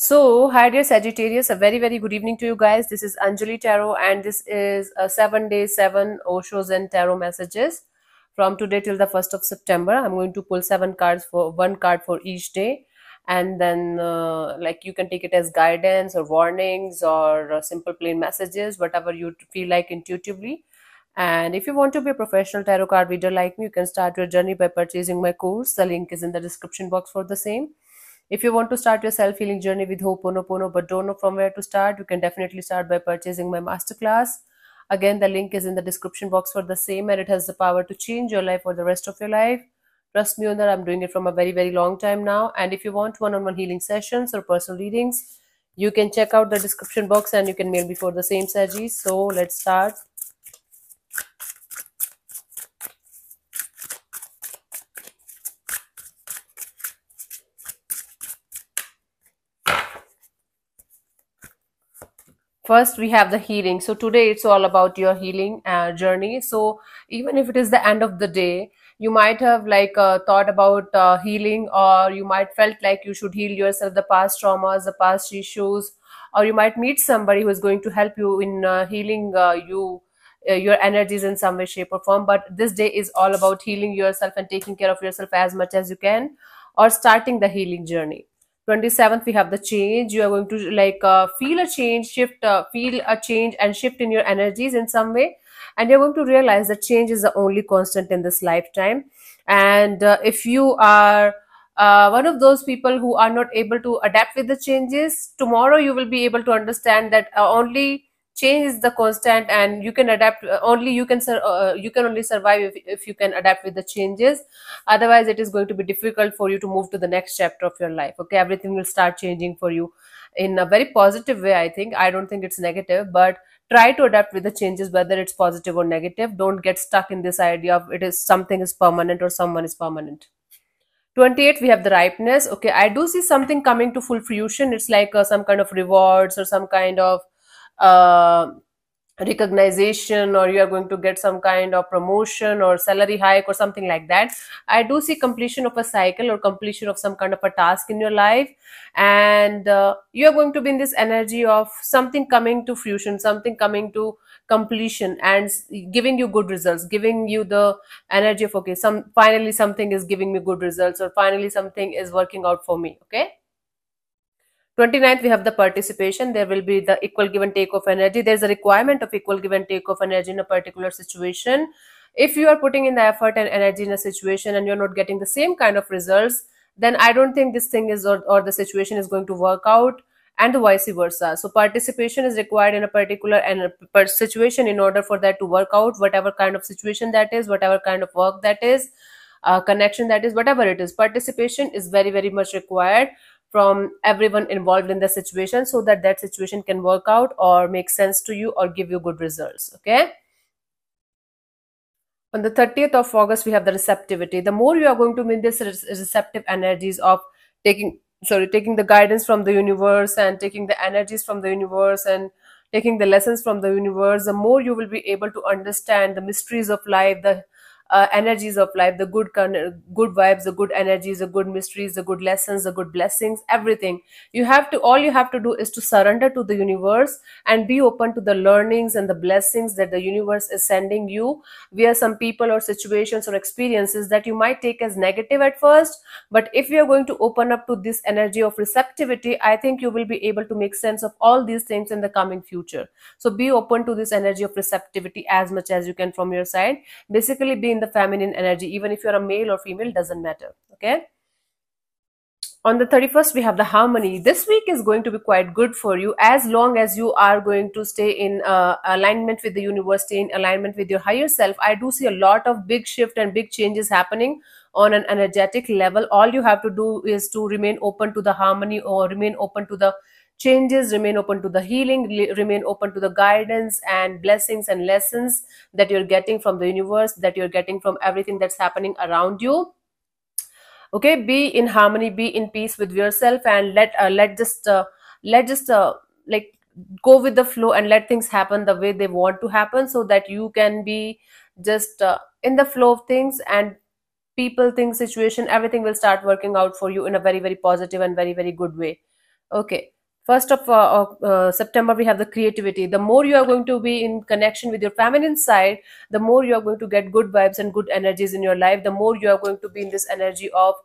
Hi dear Sagittarius, a very good evening to you guys. This is Anjali Tarot, and this is a 7 day, 7 Oshos and Tarot messages from today till the 1st of September. I'm going to pull 7 cards for one card for each day, and then like you can take it as guidance or warnings or simple plain messages, whatever you feel like intuitively. And if you want to be a professional tarot card reader like me, you can start your journey by purchasing my course. The link is in the description box for the same. If you want to start your self healing journey with Ho'oponopono but don't know from where to start, you can definitely start by purchasing my masterclass. Again, the link is in the description box for the same, and it has the power to change your life for the rest of your life. Trust me on that, I'm doing it from a very long time now. And if you want one on one healing sessions or personal readings, you can check out the description box and you can mail me for the same, Saji. So let's start. First, we have the healing. So today it's all about your healing journey. So even if it is the end of the day, you might have like thought about healing, or you might felt like you should heal yourself, the past traumas, the past issues, or you might meet somebody who is going to help you in healing your energies in some way, shape, or form. But this day is all about healing yourself and taking care of yourself as much as you can, or starting the healing journey. 27th, we have the change. You are going to like feel a change, feel a change and shift in your energies in some way, and you're going to realize that change is the only constant in this lifetime. And if you are one of those people who are not able to adapt with the changes, tomorrow you will be able to understand that only change is the constant, and you can adapt, only you can only survive if you can adapt with the changes. Otherwise it is going to be difficult for you to move to the next chapter of your life. Okay, everything will start changing for you in a very positive way. I don't think it's negative, but try to adapt with the changes, whether it's positive or negative. Don't get stuck in this idea of it is something is permanent or someone is permanent. 28, we have the ripeness. Okay, I do see something coming to full fruition. It's like some kind of rewards or some kind of uh, recognition, or you are going to get some kind of promotion or salary hike or something like that. I do see completion of a cycle or completion of some kind of a task in your life, and you are going to be in this energy of something coming to fruition, something coming to completion, and giving you good results, giving you the energy of, okay, some finally something is giving me good results, or finally something is working out for me. Okay. 29th, we have the participation. There will be the equal give and take of energy. There's a requirement of equal give and take of energy in a particular situation. If you are putting in the effort and energy in a situation and you're not getting the same kind of results, then I don't think this thing is, or the situation is going to work out, and the vice versa. So participation is required in a particular and situation in order for that to work out, whatever kind of situation that is, whatever kind of work that is, connection that is, whatever it is. Participation is very much required from everyone involved in the situation, so that that situation can work out or make sense to you or give you good results. Okay. On the 30th of August, we have the receptivity. The more you are going to meet this receptive energies of taking the guidance from the universe and taking the energies from the universe and taking the lessons from the universe, the more you will be able to understand the mysteries of life, the energies of life, the good vibes, the good energies, the good mysteries, the good lessons, the good blessings, everything. All you have to do is to surrender to the universe and be open to the learnings and the blessings that the universe is sending you via some people or situations or experiences that you might take as negative at first. But if you are going to open up to this energy of receptivity, I think you will be able to make sense of all these things in the coming future. So be open to this energy of receptivity as much as you can from your side. Basically be in the feminine energy, even if you're a male or female, doesn't matter. Okay. On the 31st, we have the harmony. This week is going to be quite good for you, as long as you are going to stay in alignment with the universe, stay in alignment with your higher self. I do see a lot of big shift and big changes happening on an energetic level. All you have to do is to remain open to the harmony, or remain open to the changes, remain open to the healing, remain open to the guidance and blessings and lessons that you're getting from the universe, that you're getting from everything that's happening around you. Okay, be in harmony, be in peace with yourself, and let just like go with the flow and let things happen the way they want to happen, so that you can be just in the flow of things, and people, things, situation, everything will start working out for you in a very positive and very good way. Okay. First of September, we have the creativity. The more you are going to be in connection with your feminine side, the more you are going to get good vibes and good energies in your life. The more you are going to be in this energy of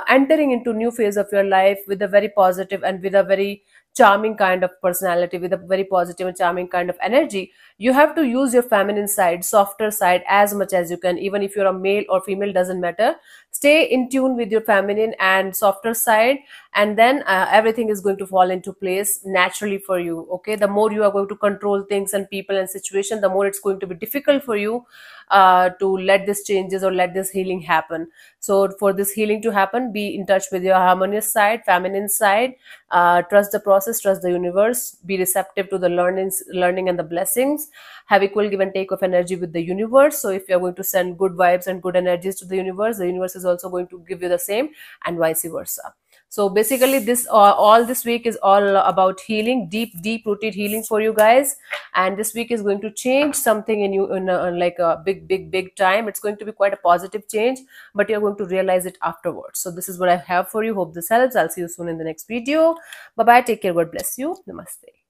entering into new phase of your life with a very positive and with a very charming kind of personality, with a very positive and charming kind of energy. You have to use your feminine side, softer side, as much as you can. Even if you're a male or female, doesn't matter. Stay in tune with your feminine and softer side, and then everything is going to fall into place naturally for you. Okay, the more you are going to control things and people and situation, the more it's going to be difficult for you to let this changes or let this healing happen. So for this healing to happen, be in touch with your harmonious side, feminine side. Trust the process, trust the universe, be receptive to the learning and the blessings. Have equal give and take of energy with the universe. So if you're going to send good vibes and good energies to the universe is also going to give you the same, and vice versa. So basically this all this week is all about healing, deep rooted healing for you guys. And this week is going to change something in you in like a big time. It's going to be quite a positive change, but you're going to realize it afterwards. So this is what I have for you. Hope this helps. I'll see you soon in the next video. Bye bye, take care, God bless you, namaste.